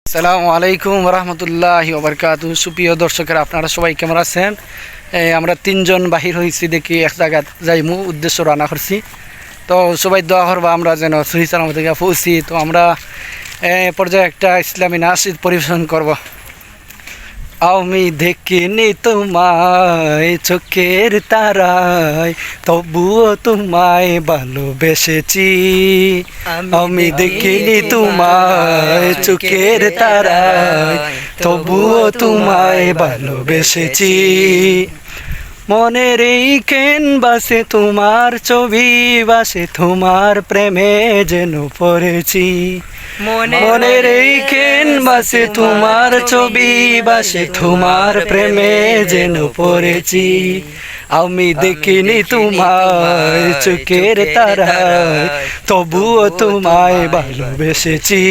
আসসালামু আলাইকুম রহমতুল্লাহি ওবরকাতু। সুপ্রিয় দর্শকেরা, আপনারা সবাই কেমন আছেন? আমরা তিনজন বাহির হয়েছি, দেখি এক জায়গা যাইমু, উদ্দেশ্য রান্না করছি। তো সবাই দোয়া করবা আমরা যেন সহি সালামত পৌঁছি। তো আমরা পর্যায়ে একটা ইসলামী নাচ পরিবেশন করব। আমি দেখিনি তোমায় চোখের তারায়, তবুও তোমায় ভালোবেসেছি। আমি দেখিনি তোমায় চোখের তারায়, তবুও তোমায় ভালোবেসেছি। মনের এই ক্যানভাসে তোমার ছবি বাসে, তোমার প্রেমে যেন পড়েছি। মনের এই ক্যানভাসে তোমার ছবি বাসে, তোমার প্রেমে যেন পড়েছি। আমি দেখিনি তোমায় চোখের তারায়, তবুও তোমায় ভালোবেসেছি।